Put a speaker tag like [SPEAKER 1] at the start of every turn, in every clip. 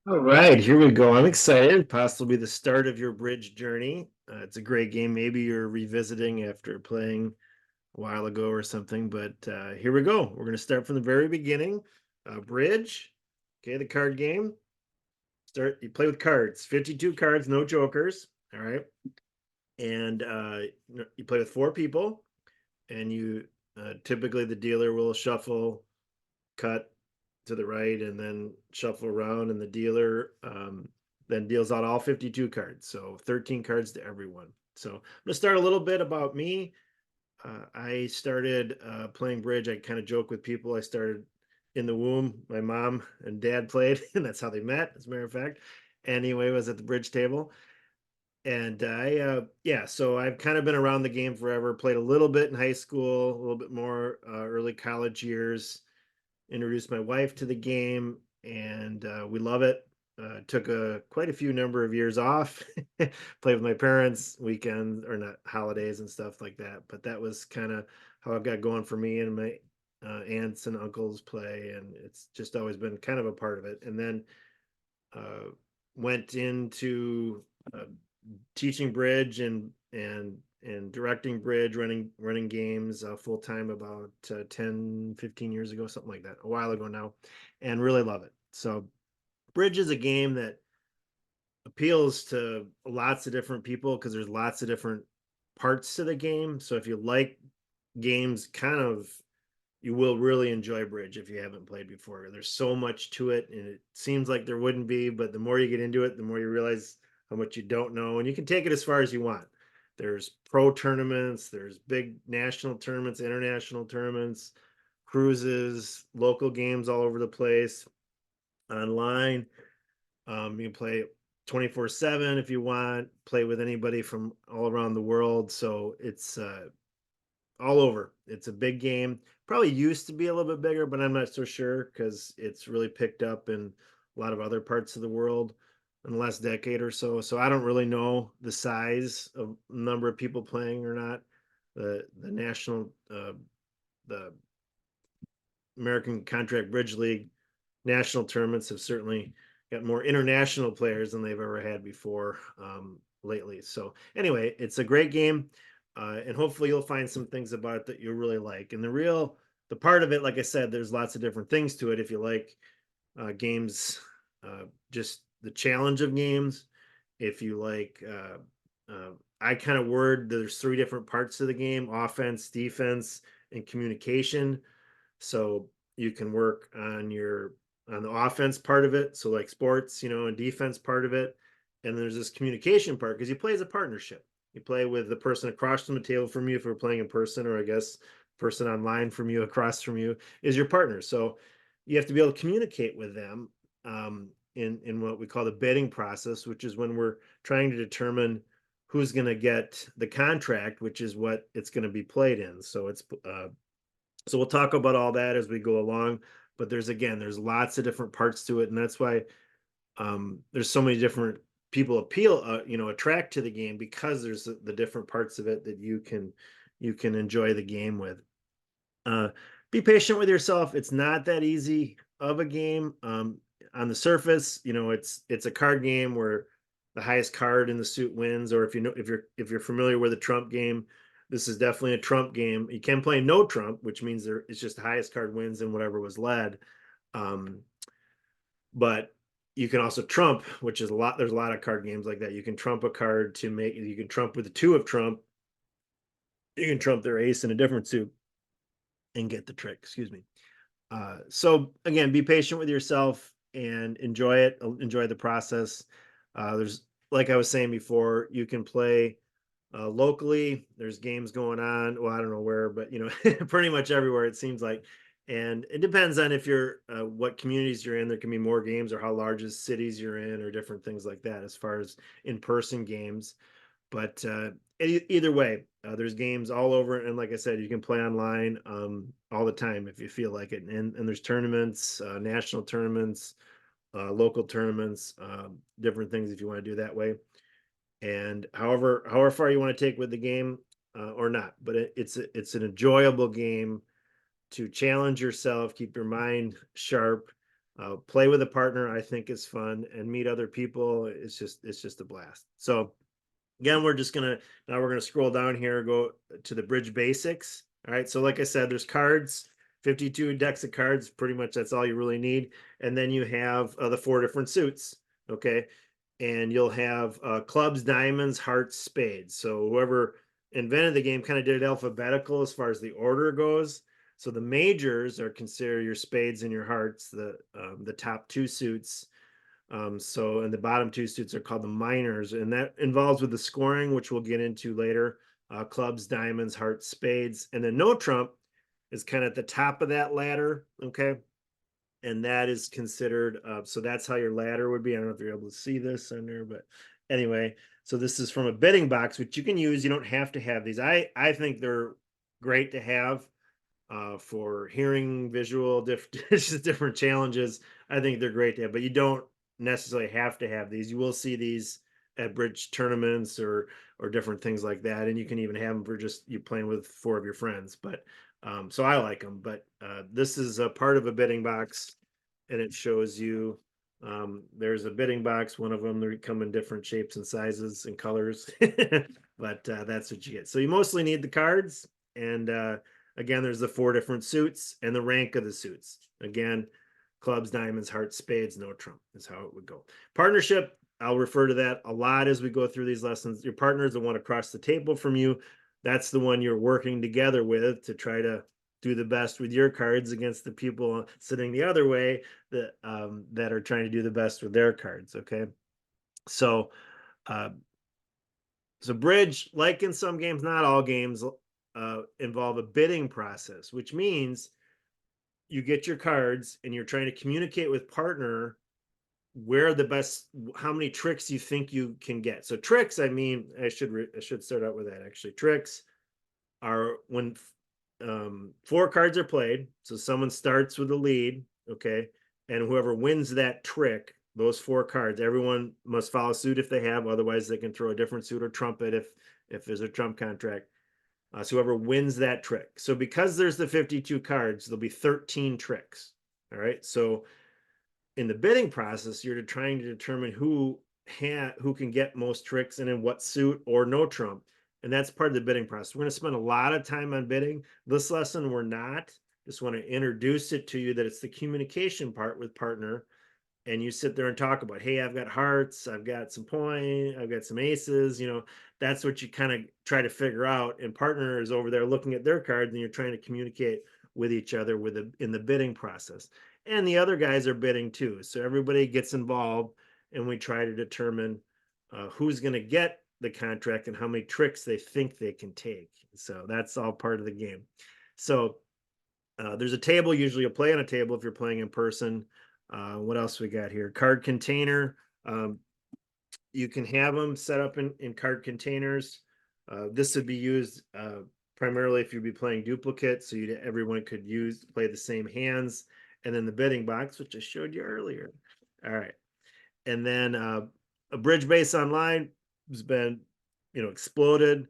[SPEAKER 1] All right, here we go. I'm excited. Possibly the start of your bridge journey. It's a great game. Maybe you're revisiting after playing a while ago or something, but here we go. We're going to start from the very beginning. Bridge. Okay, the card game. You play with cards, 52 cards, no jokers. All right. And you play with four people, and you typically the dealer will shuffle, cut to the right, and then shuffle around, and the dealer then deals out all 52 cards. So 13 cards to everyone. So I'm going to start a little bit about me. I started playing bridge. I kind of joke with people. I started in the womb. My mom and dad played, and that's how they met, as a matter of fact. Anyway, was at the bridge table. And yeah, so I've kind of been around the game forever. Played a little bit in high school, a little bit more early college years. Introduced my wife to the game, and we love it. Took a quite a few number of years off, played with my parents weekends or not holidays and stuff like that. But that was kind of how it got going for me, and my aunts and uncles play, and it's just always been kind of a part of it. And then uh, went into teaching bridge and directing bridge, running games full time about 10, 15 years ago, something like that, a while ago now, and really love it. So bridge is a game that appeals to lots of different people because there's lots of different parts to the game. So if you like games, kind of you will really enjoy bridge if you haven't played before. There's so much to it, and it seems like there wouldn't be, but the more you get into it, the more you realize how much you don't know, and you can take it as far as you want. There's pro tournaments, there's big national tournaments, international tournaments, cruises, local games all over the place, online. You can play 24/7 if you want, play with anybody from all around the world. So it's all over. It's a big game. Probably used to be a little bit bigger, but I'm not so sure because it's really picked up in a lot of other parts of the world in the last decade or so. So I don't really know the size of number of people playing or not. The national the American Contract Bridge League national tournaments have certainly got more international players than they've ever had before lately. So anyway, it's a great game, and hopefully you'll find some things about it that you'll really like. And the part of it, like I said, there's lots of different things to it. If you like games, just the challenge of games. If you like, I kind of word there's three different parts of the game: offense, defense, and communication. So you can work on the offense part of it, so like sports, and defense part of it. And there's this communication part because you play as a partnership. You play with the person across from the table from you if we're playing in person, or I guess person online from you across from you is your partner. So you have to be able to communicate with them in what we call the bidding process, which is when we're trying to determine who's going to get the contract, which is what it's going to be played in. So we'll talk about all that as we go along. But there's lots of different parts to it, and that's why there's so many different people attract to the game because there's the different parts of it that you can enjoy the game with. Uh, be patient with yourself. It's not that easy of a game. On the surface, it's a card game where the highest card in the suit wins. Or if you're familiar with a trump game, this is definitely a trump game. You can play no trump, which means it's just the highest card wins and whatever was led. Um, but you can also trump, which is a lot. There's a lot of card games like that. You can trump a card to make. You can trump with the two of trump. You can trump their ace in a different suit and get the trick. Excuse me. So again, be patient with yourself and enjoy it. Enjoy the process. There's like I was saying before, you can play locally. There's games going on. Well, I don't know where, but pretty much everywhere it seems like. And it depends on if you're what communities you're in. There can be more games, or how large cities you're in, or different things like that as far as in-person games. But either way, there's games all over, and like I said, you can play online all the time if you feel like it. And there's tournaments, national tournaments, local tournaments, different things if you want to do that way. And however far you want to take with the game or not, but it's an enjoyable game to challenge yourself, keep your mind sharp, Play with a partner, I think, is fun, and meet other people. It's just a blast. So again, we're gonna scroll down here, go to the bridge basics. All right, so like I said, there's cards, 52 decks of cards. Pretty much that's all you really need. And then you have the 4 different suits. Okay, and you'll have clubs, diamonds, hearts, spades. So whoever invented the game kind of did it alphabetical as far as the order goes. So the majors are considered your spades and your hearts, the top 2 suits. And the bottom 2 suits are called the minors, and that involves with the scoring, which we'll get into later. Clubs, diamonds, hearts, spades, and then no trump is kind of at the top of that ladder. Okay, and that is considered. So that's how your ladder would be. I don't know if you're able to see this on there, but anyway, so this is from a bidding box, which you can use. You don't have to have these. I think they're great to have for hearing, visual, different challenges. I think they're great to have, but you don't necessarily have to have these. You will see these at bridge tournaments or different things like that, and you can even have them for just you playing with 4 of your friends. But so I like them. But this is a part of a bidding box, and it shows you. There's a bidding box. One of them they come in different shapes and sizes and colors, but that's what you get. So you mostly need the cards and again, there's the 4 different suits and the rank of the suits. Again, clubs, diamonds, hearts, spades, no trump is how it would go. Partnership, I'll refer to that a lot as we go through these lessons. Your partner is the one across the table from you. That's the one you're working together with to try to do the best with your cards against the people sitting the other way that are trying to do the best with their cards. Okay, so uh, so bridge, like in some games, not all games, involve a bidding process, which means you get your cards and you're trying to communicate with partner where the best, how many tricks you think you can get. So tricks, I mean, I should start out with that actually. Tricks are when 4 cards are played. So someone starts with the lead, okay, and whoever wins that trick, those 4 cards, everyone must follow suit if they have. Otherwise, they can throw a different suit or trumpet if there's a trump contract. So whoever wins that trick. So because there's the 52 cards, there'll be 13 tricks. All right. So in the bidding process, you're trying to determine who can get most tricks and in what suit or no trump. And that's part of the bidding process. We're going to spend a lot of time on bidding. This lesson, we're not. Just want to introduce it to you that it's the communication part with partner. And you sit there and talk about, hey, I've got hearts, I've got some point, I've got some aces. That's what you kind of try to figure out. And partner is over there looking at their cards, and you're trying to communicate with each other in the bidding process. And the other guys are bidding too. So everybody gets involved, and we try to determine who's going to get the contract and how many tricks they think they can take. So that's all part of the game. So there's a table. Usually you'll play on a table if you're playing in person. What else we got here? Card container. Um, you can have them set up in card containers. This would be used primarily if you'd be playing duplicate, so everyone could play the same hands. And then the bidding box, which I showed you earlier. All right, and then a bridge base online has been, exploded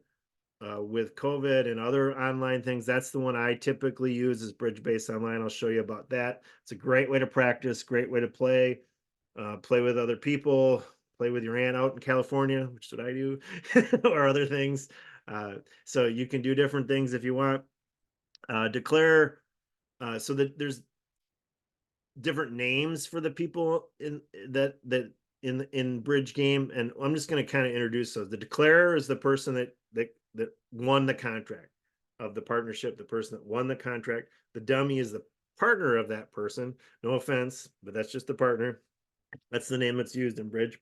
[SPEAKER 1] with COVID and other online things. That's the one I typically use is Bridge Base Online. I'll show you about that. It's a great way to practice, great way to play with other people, play with your aunt out in California, which is what I do, or other things. So you can do different things if you want. Declare so that there's different names for the people in bridge game, and I'm just going to kind of introduce those. The declarer is the person that won the contract of the partnership, the person that won the contract. The dummy is the partner of that person. No offense, but that's just the partner. That's the name that's used in bridge.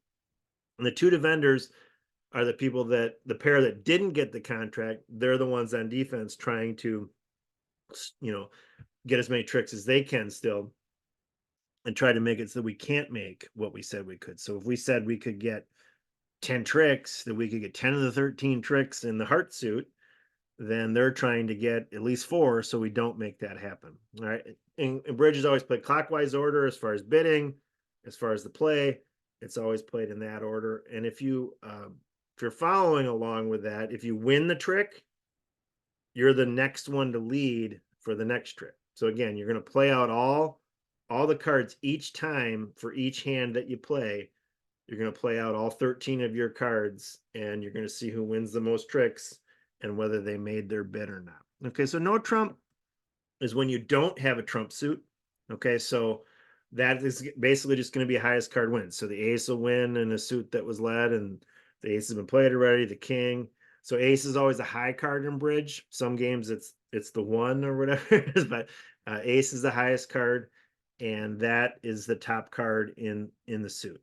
[SPEAKER 1] And the 2 defenders are the pair that didn't get the contract. They're the ones on defense trying to, get as many tricks as they can still and try to make it so we can't make what we said we could. So if we said we could get 10 tricks, that we could get 10 of the 13 tricks in the heart suit, then they're trying to get at least 4 so we don't make that happen. All right. And bridge is always played clockwise order as far as bidding, as far as the play. It's always played in that order. And if you're following along with that, if you win the trick, you're the next one to lead for the next trick. So again, you're going to play out all all the cards each time for each hand that you play. You're going to play out all 13 of your cards, and you're going to see who wins the most tricks and whether they made their bid or not. Okay, so no trump is when you don't have a trump suit. Okay, so that is basically just going to be highest card wins. So the ace will win in a suit that was led, and the ace has been played already, the king. So ace is always a high card in bridge. Some games it's the one or whatever it is, but ace is the highest card, and that is the top card in the suit.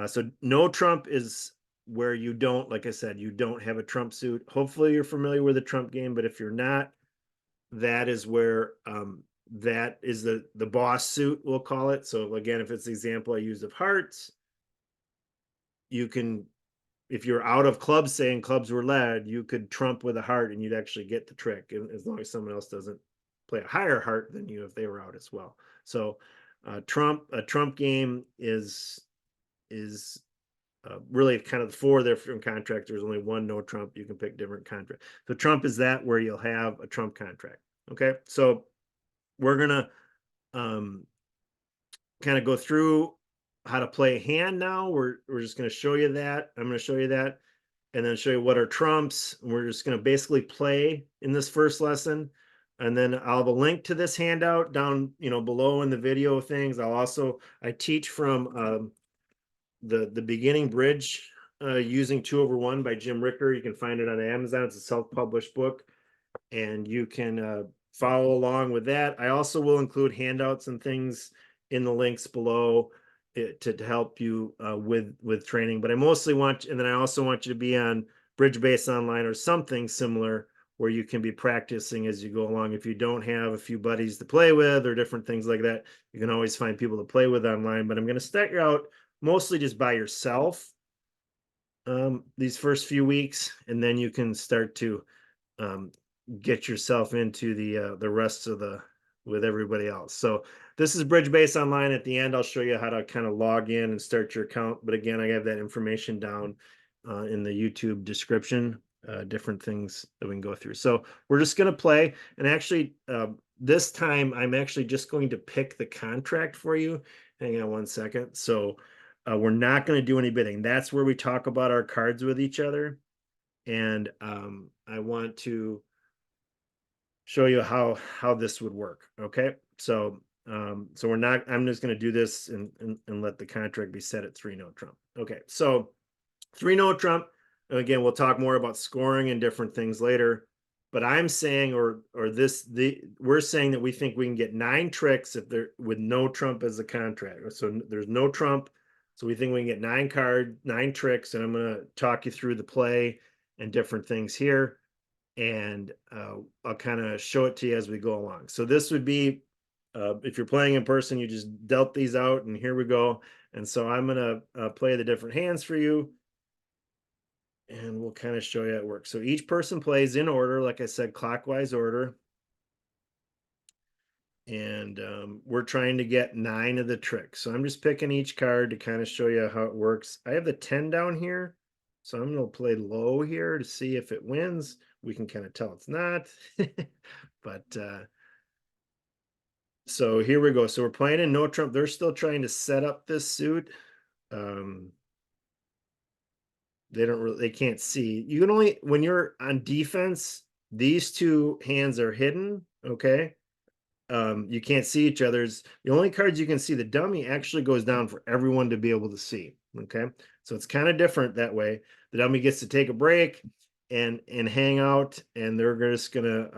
[SPEAKER 1] So no trump is where you don't, like I said, you don't have a trump suit. Hopefully you're familiar with the trump game, but if you're not, that is where that is the boss suit, we'll call it. So again, if it's the example I used of hearts, you can, if you're out of clubs, saying clubs were led, you could trump with a heart and you'd actually get the trick, as long as someone else doesn't play a higher heart than you if they were out as well. So a trump game is really kind of four different contracts. There's only one no trump. You can pick different contract. So trump is that where you'll have a trump contract. Okay, so we're gonna kind of go through how to play a hand now. We're just gonna show you that. I'm gonna show you that, and then show you what are trumps. We're just gonna basically play in this first lesson. And then I'll have a link to this handout down, below in the video things. I teach from the beginning bridge using 2/1 by Jim Ricker. You can find it on Amazon. It's a self-published book, and you can follow along with that. I also will include handouts and things in the links below to help you with training. But I mostly want, and then I also want you to be on Bridgebase Online or something similar where you can be practicing as you go along. If you don't have a few buddies to play with or different things like that, you can always find people to play with online. But I'm going to start you out mostly just by yourself these first few weeks, and then you can start to um, get yourself into the rest of the with everybody else. So this is Bridgebase Online. At the end, I'll show you how to kind of log in and start your account. But again, I have that information down in the YouTube description, different things that we can go through. So we're just going to play. And actually, this time, I'm actually just going to pick the contract for you. Hang on one second. So we're not going to do any bidding. That's where we talk about our cards with each other. And I want to show you how this would work. Okay, so we're not. I'm just going to do this and let the contract be set at 3 no trump. Okay, so 3 no trump. Again, we'll talk more about scoring and different things later. But I'm saying, we're saying that we think we can get 9 tricks if they're with no trump as a contract. So there's no trump. So we think we can get 9 tricks, and I'm going to talk you through the play and different things here. And I'll kind of show it to you as we go along. So this would be, if you're playing in person, you just dealt these out, and here we go. And so I'm going to play the different hands for you, and we'll kind of show you how it works. So each person plays in order, like I said, clockwise order. And we're trying to get 9 of the tricks. So I'm just picking each card to kind of show you how it works. I have the 10 down here. So I'm going to play low here to see if it wins. We can kind of tell it's not. But so here we go. So we're playing in no trump. They're still trying to set up this suit. They can't see. You can only, when you're on defense, these 2 hands are hidden. Okay. You can't see each other's. The only cards you can see, the dummy actually goes down for everyone to be able to see. Okay, so it's kind of different that way. The dummy gets to take a break and hang out, and they're just gonna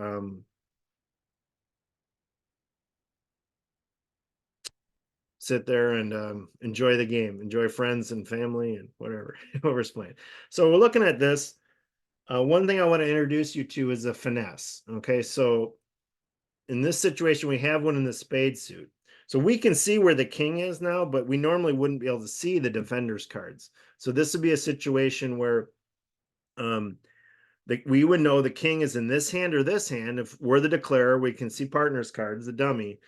[SPEAKER 1] sit there and enjoy the game, enjoy friends and family and whatever whoever's playing. So we're looking at this. One thing I want to introduce you to is a finesse. Okay, so in this situation, we have one in the spade suit. So we can see where the king is now, but we normally wouldn't be able to see the defender's cards. So this would be a situation where we would know the king is in this hand or this hand. If we're the declarer, we can see partner's cards, the dummy.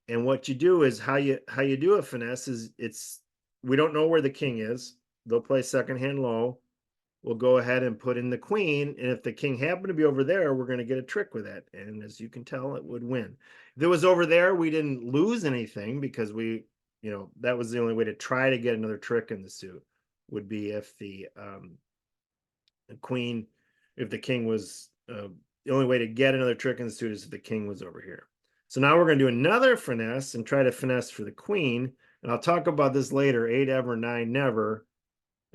[SPEAKER 1] And what you do is how you do a finesse is we don't know where the king is. They'll play second hand low. we'll go ahead and put in the queen. And if the king happened to be over there, we're going to get a trick with it. And as you can tell, it would win. If it was over there, we didn't lose anything because that was the only way to try to get another trick in the suit would be if the queen, if the king was, the only way to get another trick in the suit is if the king was over here. So now we're going to do another finesse and try to finesse for the queen. And I'll talk about this later, 8 ever, 9 never.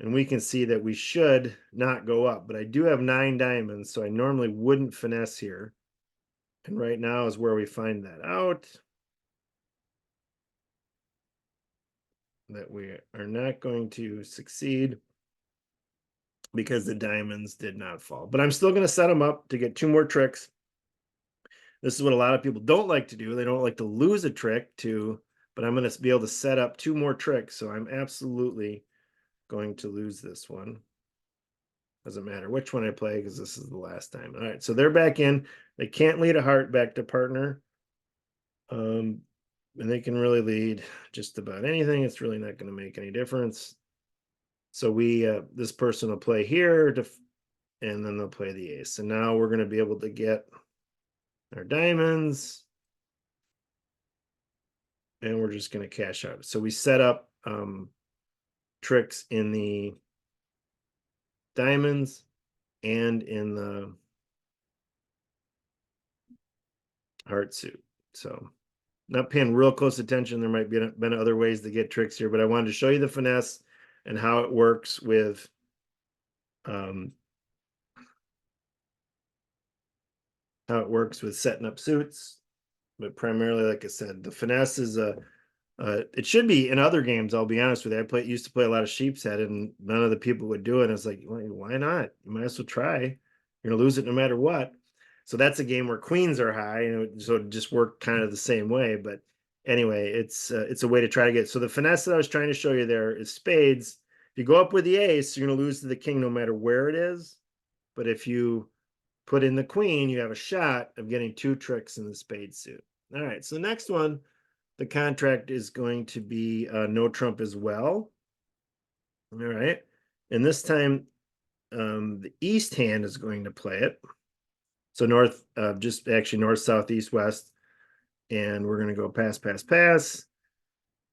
[SPEAKER 1] And we can see that we should not go up, but I do have 9 diamonds, so I normally wouldn't finesse here. And right now is where we find that out. That we are not going to succeed because the diamonds did not fall. But I'm still going to set them up to get 2 more tricks. This is what a lot of people don't like to do. They don't like to lose a trick but I'm going to be able to set up 2 more tricks. So I'm absolutely going to lose this one. Doesn't matter which one I play because this is the last time. All right, so they're back in. They can't lead a heart back to partner. And they can really lead just about anything. It's really not going to make any difference. So this person will play here, and then they'll play the ace. And now we're going to be able to get our diamonds. And we're just going to cash out. So we set up tricks in the diamonds and in the heart suit. So not paying real close attention. There might be been other ways to get tricks here, but I wanted to show you the finesse and how it works with setting up suits. But primarily, like I said, the finesse is it should be in other games. I'll be honest with you. Used to play a lot of sheep's head, and none of the people would do it. And it's like, why not? You might as well try. You're gonna lose it no matter what. So that's a game where queens are high, so it just worked kind of the same way. But anyway, it's a way to try to get. So the finesse that I was trying to show you there is spades. If you go up with the ace, you're gonna lose to the king no matter where it is. But if you put in the queen, you have a shot of getting 2 tricks in the spade suit. All right, so the next one, the contract is going to be no trump as well. All right, and this time the east hand is going to play it. So north, just actually north, south, east, west, and we're going to go pass, pass, pass,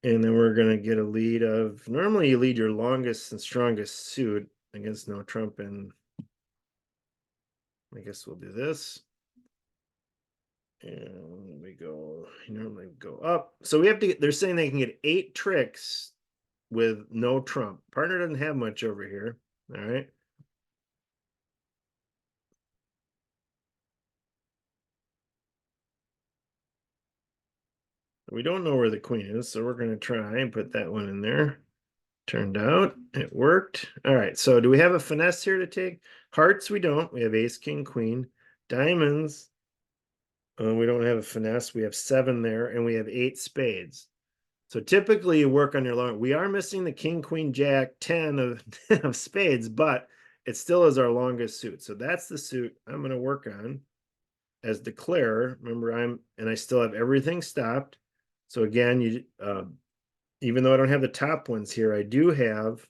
[SPEAKER 1] and then we're going to get a lead of. Normally, you lead your longest and strongest suit against no trump, and I guess we'll do this. And we go, you normally go up. So we have to get, they're saying they can get 8 tricks with no trump. Partner doesn't have much over here. All right. We don't know where the queen is, so we're going to try and put that one in there. Turned out it worked. All right. So do we have a finesse here to take? Hearts, we don't. We have ace, king, queen. Diamonds, we don't have a finesse. We have 7 there, and we have 8 spades. So typically you work on your long. We are missing the king, queen, jack, 10 of spades, but it still is our longest suit. So that's the suit I'm going to work on as declare. Remember, I still have everything stopped. So again, even though I don't have the top ones here, I do have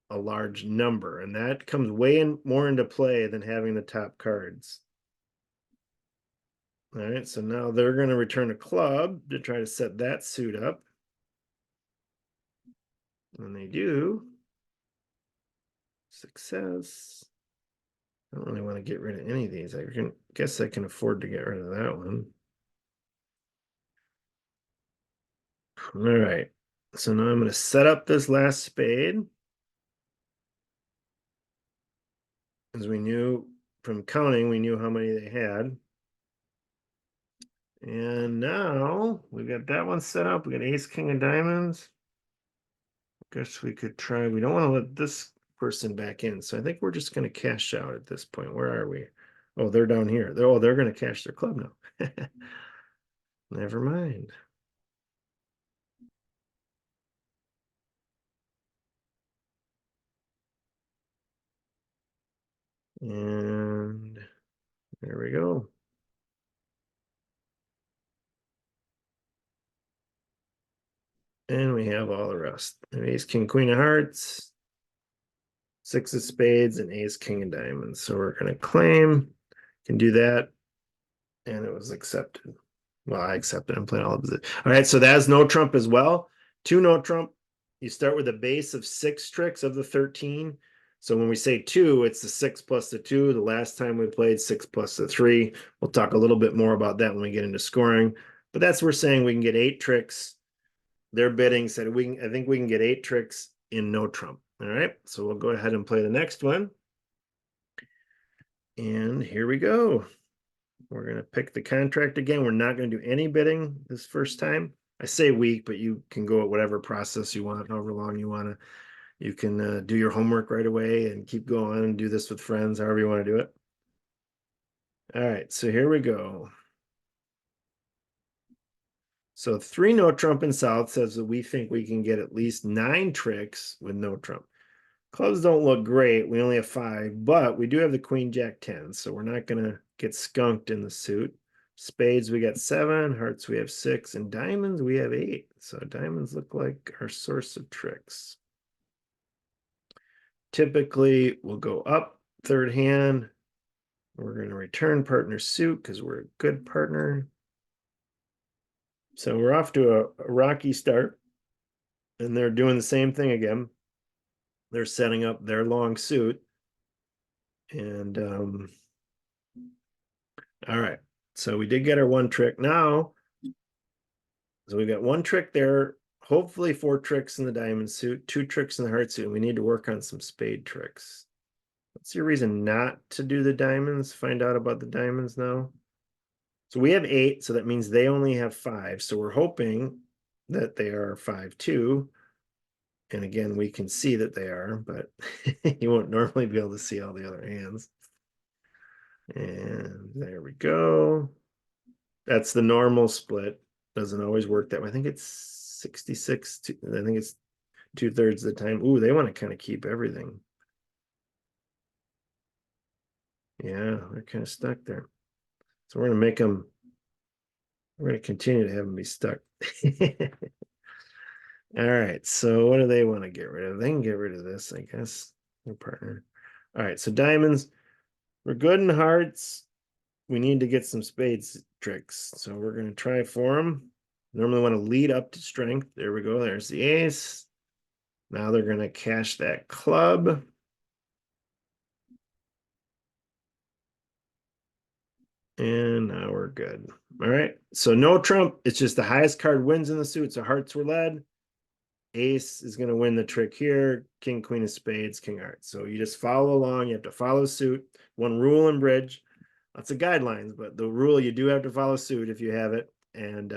[SPEAKER 1] a large number, and that comes more into play than having the top cards. All right, so now they're going to return a club to try to set that suit up. And they do. Success. I don't really want to get rid of any of these. Guess I can afford to get rid of that one. All right. So now I'm going to set up this last spade. As we knew from counting, we knew how many they had. And now we got that one set up. We got ace, king of diamonds. Guess we could try. We don't want to let this person back in. So I think we're just going to cash out at this point. Where are we? Oh, they're down here. They're going to cash their club now. Never mind. And there we go. And we have all the rest. Ace, king, queen of hearts. 6 of spades, and ace, king, and diamonds. So we're going to claim, can do that. And it was accepted. Well, I accepted. I'm playing all of it. All right, so that's no trump as well. 2 no trump. You start with a base of 6 tricks of the 13. So when we say 2, it's the 6 plus the 2. The last time we played 6 plus the 3. We'll talk a little bit more about that when we get into scoring. But that's we're saying we can get 8 tricks. Their bidding said I think we can get 8 tricks in no trump. All right, so we'll go ahead and play the next one. And here we go. We're going to pick the contract again. We're not going to do any bidding this first time. I say week, but you can go at whatever process you want, however long you want to. You can do your homework right away and keep going and do this with friends, however you want to do it. All right, so here we go. So 3 no trump in south says that we think we can get at least 9 tricks with no trump. Clubs don't look great. We only have 5, but we do have the queen, jack, 10. So we're not going to get skunked in the suit. Spades, we got 7. Hearts, we have 6. And diamonds, we have 8. So diamonds look like our source of tricks. Typically, we'll go up third hand. We're going to return partner suit because we're a good partner. So we're off to a rocky start. And they're doing the same thing again. They're setting up their long suit. And all right. So we did get our 1 trick. Now, so we got 1 trick there. Hopefully 4 tricks in the diamond suit, 2 tricks in the heart suit. And we need to work on some spade tricks. What's your reason not to do the diamonds? Find out about the diamonds now. So we have 8, so that means they only have 5. So we're hoping that they are 5 too. And again, we can see that they are, but you won't normally be able to see all the other hands. And there we go. That's the normal split. Doesn't always work that way. I think it's 66. I think it's 2/3 of the time. Ooh, they want to kind of keep everything. Yeah, they're kind of stuck there. So we're going to make them, we're going to continue to have them be stuck. All right, so what do they want to get rid of? They can get rid of this, I guess, their partner. All right, so diamonds, we're good in hearts. We need to get some spades tricks. So we're going to try for them. Normally want to lead up to strength. There we go. There's the ace. Now they're going to cash that club. And now we're good. All right. So no trump. It's just the highest card wins in the suit. So hearts were led. Ace is going to win the trick here. King, queen of spades, king hearts. So you just follow along. You have to follow suit. One rule in bridge. Lots of guidelines, but the rule, you do have to follow suit if you have it. And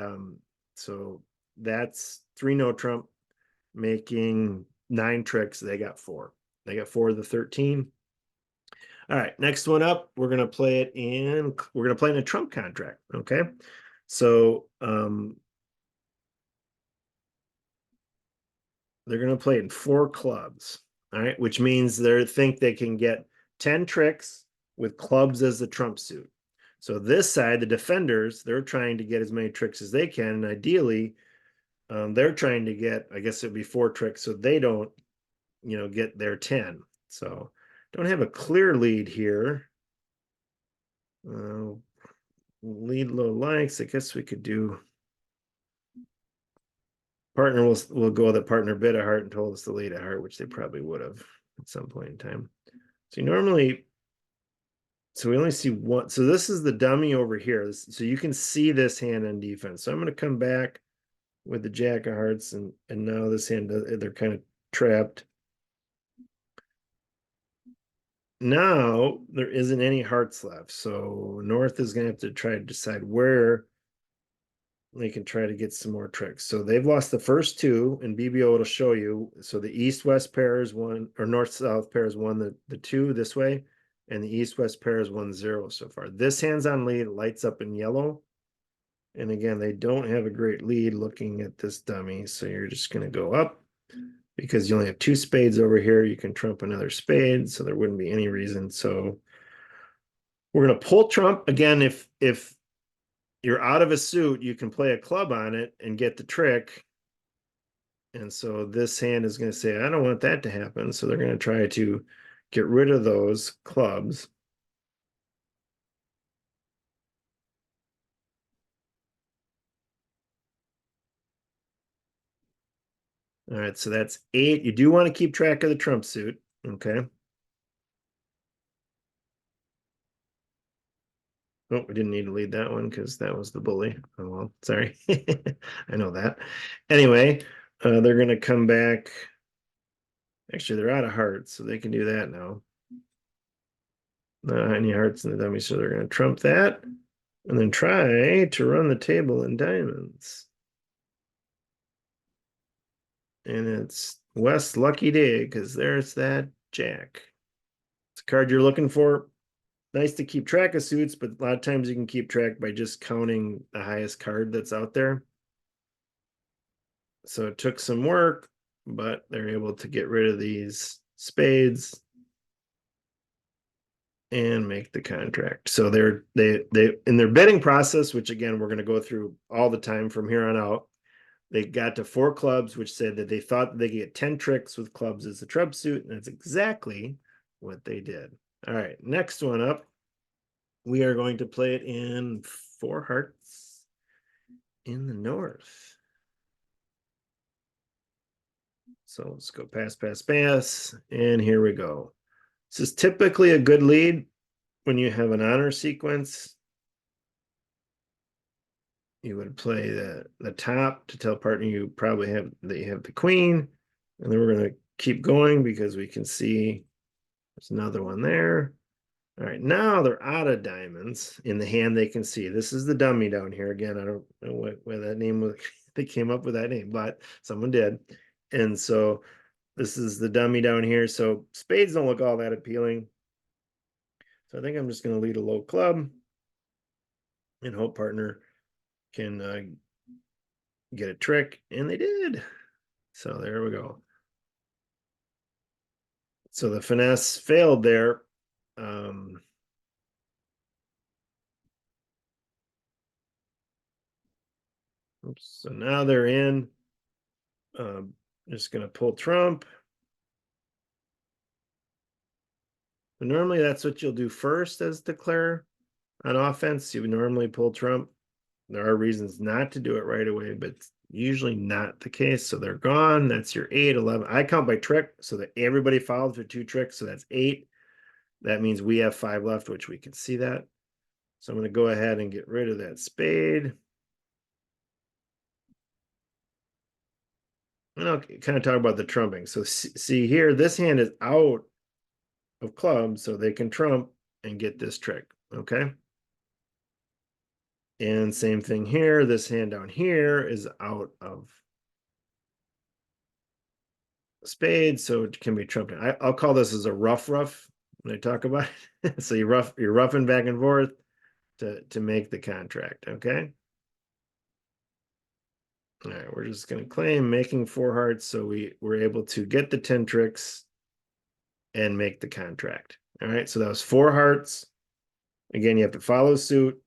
[SPEAKER 1] so that's 3 no trump, making 9 tricks. They got 4. They got 4 of the 13. All right, next one up, we're gonna play it in. We're gonna play in a trump contract. Okay, so they're gonna play it in 4 clubs. All right, which means they think they can get 10 tricks with clubs as the trump suit. So this side, the defenders, they're trying to get as many tricks as they can, and ideally, they're trying to get, I guess it'd be 4 tricks, so they don't, get their 10. So don't have a clear lead here. Lead low likes. I guess we could do. Partner will go that partner bid a heart and told us to lead a heart, which they probably would have at some point in time. So normally. So we only see one. So this is the dummy over here. So you can see this hand on defense. So I'm going to come back with the jack of hearts, and now this hand, they're kind of trapped. Now there isn't any hearts left. So North is going to have to try to decide where they can try to get some more tricks. So they've lost the first 2, and BBO will show you. So the east-west pairs won, or north-south pairs won the 2 this way, and the east-west pairs won 0 so far. This hand's on lead, lights up in yellow. And again, they don't have a great lead looking at this dummy. So you're just going to go up because you only have 2 spades over here. You can trump another spade, so there wouldn't be any reason. So we're going to pull trump. Again, if you're out of a suit, you can play a club on it and get the trick. And so this hand is going to say, I don't want that to happen. So they're going to try to get rid of those clubs. All right, so that's 8. You do want to keep track of the trump suit. Okay. Oh, we didn't need to lead that one because that was the bully. Oh, well, sorry. I know that. Anyway, they're going to come back. Actually, they're out of hearts, so they can do that now. Not any hearts in the dummy, so they're going to trump that and then try to run the table in diamonds. And it's West lucky day because there's that jack. It's a card you're looking for. Nice to keep track of suits, but a lot of times you can keep track by just counting the highest card that's out there. So it took some work, but they're able to get rid of these spades and make the contract. So they in their bidding process, which again we're going to go through all the time from here on out, they got to 4 clubs, which said that they thought they could get 10 tricks with clubs as a trump suit, and that's exactly what they did. All right, next one up, we are going to play it in 4 hearts in the north. So let's go pass, pass, pass, and here we go. This is typically a good lead when you have an honor sequence. You would play the top to tell partner you probably have that you have the queen, and then we're going to keep going because we can see there's another one there. All right, now they're out of diamonds in the hand. They can see this is the dummy down here again. I don't know where that name was. They came up with that name, but someone did. And so this is the dummy down here. So spades don't look all that appealing. So I think I'm just going to lead a low club and hope partner can get a trick, and they did. So there we go. So the finesse failed there. Oops, so now they're in. Just going to pull trump. But normally that's what you'll do first as declare on offense. You would normally pull trump. There are reasons not to do it right away, but usually not the case. So they're gone. That's your 8, 11. I count by trick so that everybody followed for 2 tricks. So that's 8. That means we have 5 left, which we can see that. So I'm going to go ahead and get rid of that spade. And I'll kind of talk about the trumping. So see here, this hand is out of clubs, so they can trump and get this trick. Okay. And same thing here. This hand down here is out of spades, so it can be trumped. I'll call this as a rough when I talk about it. So you're roughing back and forth to make the contract. Okay. All right, we're just going to claim making 4 hearts, so we were able to get the 10 tricks and make the contract. All right, so that was 4 hearts. Again, you have to follow suit.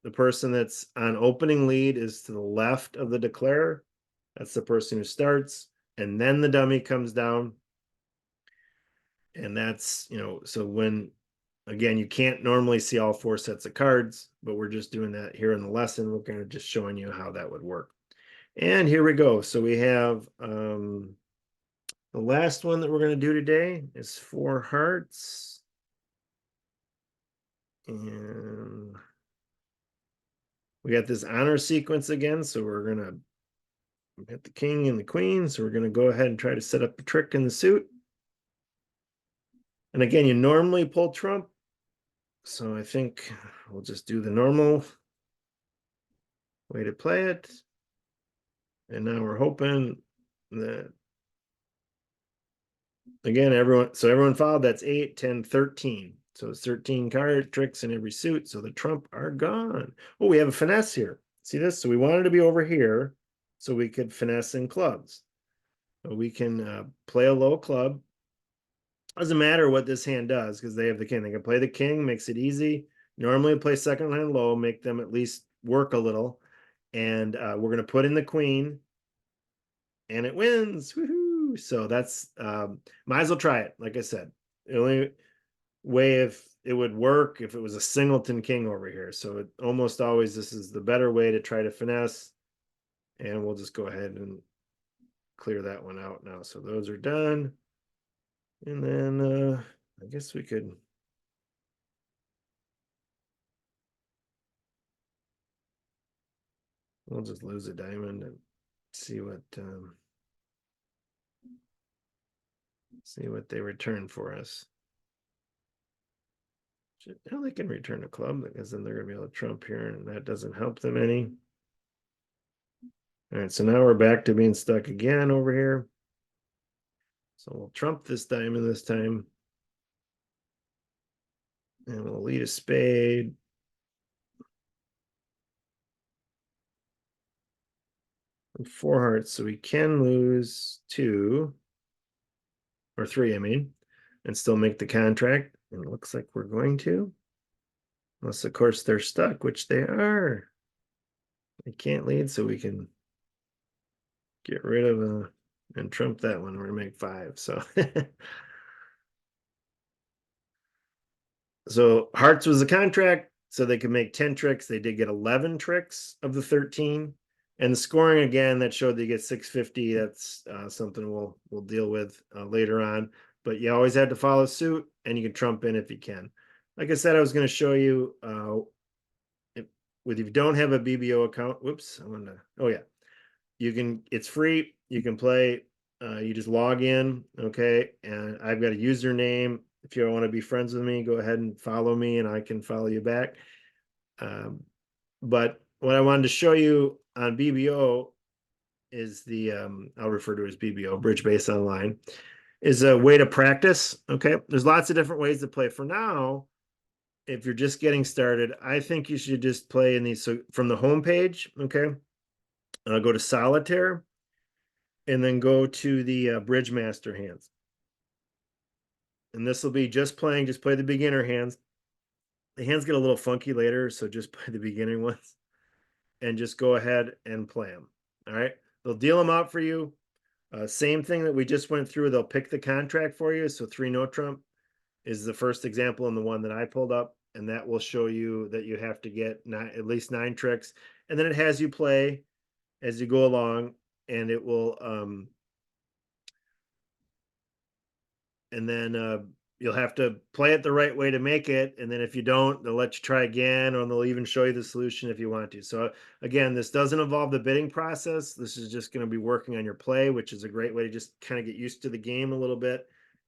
[SPEAKER 1] The person that's on opening lead is to the left of the declarer. That's the person who starts, and then the dummy comes down. And that's, so when, again, you can't normally see all 4 sets of cards, but we're just doing that here in the lesson. We're kind of just showing you how that would work. And here we go. So we have the last one that we're going to do today is 4 hearts. And we got this honor sequence again. So we're going to hit the king and the queen. So we're going to go ahead and try to set up a trick in the suit. And again, you normally pull trump. So I think we'll just do the normal way to play it. And now we're hoping that, again, everyone followed. That's 8, 10, 13. So it's 13 card tricks in every suit. So the trump are gone. Oh, we have a finesse here. See this? So we wanted to be over here so we could finesse in clubs. So we can play a low club. Doesn't matter what this hand does because they have the king. They can play the king, makes it easy. Normally play second line low, make them at least work a little. And we're going to put in the queen. and it wins. Woohoo! So that's might as well try it. Like I said, the only way if it would work if it was a singleton king over here. So it almost always this is the better way to try to finesse. And we'll just go ahead and clear that one out now. So those are done. And then I guess we could we'll just lose a diamond and see what they return for us. Hell, they can return a club because then they're gonna be able to trump here, and that doesn't help them any. All right, so now we're back to being stuck again over here. So we'll trump this diamond this time. And we'll lead a spade. And 4 hearts, so we can lose 2 or 3, I mean, and still make the contract. And it looks like we're going to. Unless, of course, they're stuck, which they are. They can't lead, so we can get rid of and trump that one. We're gonna make 5. So so hearts was the contract, so they could make 10 tricks. They did get 11 tricks of the 13. And the scoring again that showed they get 650. That's something we'll deal with later on. But you always had to follow suit, and you can trump in if you can. Like I said, I was going to show you if you don't have a BBO account. Whoops, I want to. Oh yeah, you can. It's free. You can play. You just log in, okay? And I've got a username. If you want to be friends with me, go ahead and follow me, and I can follow you back. But what I wanted to show you on BBO is the I'll refer to it as BBO, Bridge Base Online, is a way to practice. Okay, there's lots of different ways to play. For now, if you're just getting started, I think you should just play in these. So from the home page, okay, go to solitaire, and then go to the Bridgemaster hands. And this will be just play the beginner hands. The hands get a little funky later, so just play the beginning ones and just go ahead and play them. All right. They'll deal them out for you. Same thing that we just went through. They'll pick the contract for you. So 3 no trump is the first example and the one that I pulled up. And that will show you that you have to get at least 9 tricks. And then it has you play as you go along, and it will and then you'll have to play it the right way to make it. And then if you don't, they'll let you try again, or they'll even show you the solution if you want to. So again, this doesn't involve the bidding process. This is just going to be working on your play, which is a great way to just kind of get used to the game a little bit,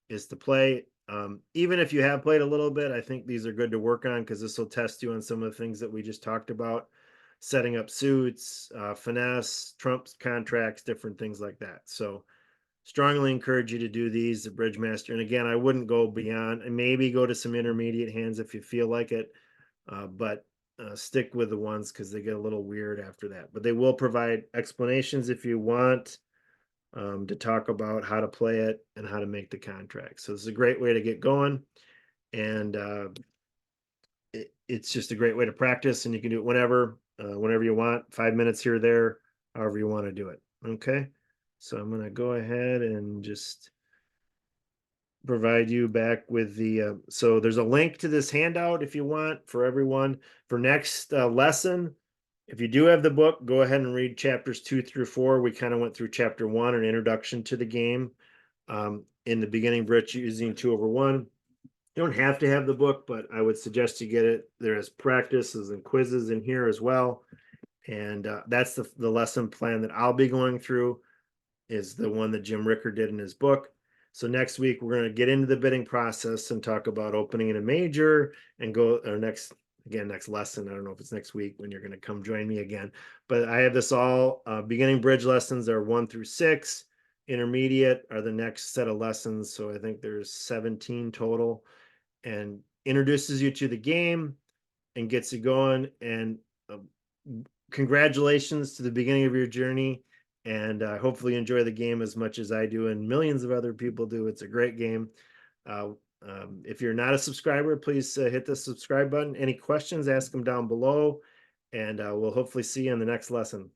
[SPEAKER 1] is to play. Even if you have played a little bit, I think these are good to work on because this will test you on some of the things that we just talked about, setting up suits, finesse, trumps, contracts, different things like that. So strongly encourage you to do these, the Bridgemaster. And again, I wouldn't go beyond, and maybe go to some intermediate hands if you feel like it, but stick with the ones because they get a little weird after that. But they will provide explanations if you want to talk about how to play it and how to make the contract. So this is a great way to get going, and it's just a great way to practice, and you can do it whenever you want, 5 minutes here or there, however you want to do it. Okay. So I'm going to go ahead and just provide you back with the so there's a link to this handout if you want for everyone for next lesson. If you do have the book, go ahead and read chapters 2 through 4. We kind of went through chapter 1, an introduction to the game. In the beginning, Bridge using 2/1. You don't have to have the book, but I would suggest you get it. There's practices and quizzes in here as well, and that's the lesson plan that I'll be going through, is the one that Jim Ricker did in his book. So next week we're going to get into the bidding process and talk about opening in a major, and go our next lesson. I don't know if it's next week when you're going to come join me again, but I have this all beginning bridge lessons are 1 through 6. Intermediate are the next set of lessons. So I think there's 17 total, and introduces you to the game and gets you going. And congratulations to the beginning of your journey, and hopefully enjoy the game as much as I do and millions of other people do. It's a great game. If you're not a subscriber, please hit the subscribe button. Any questions, ask them down below, and we'll hopefully see you in the next lesson.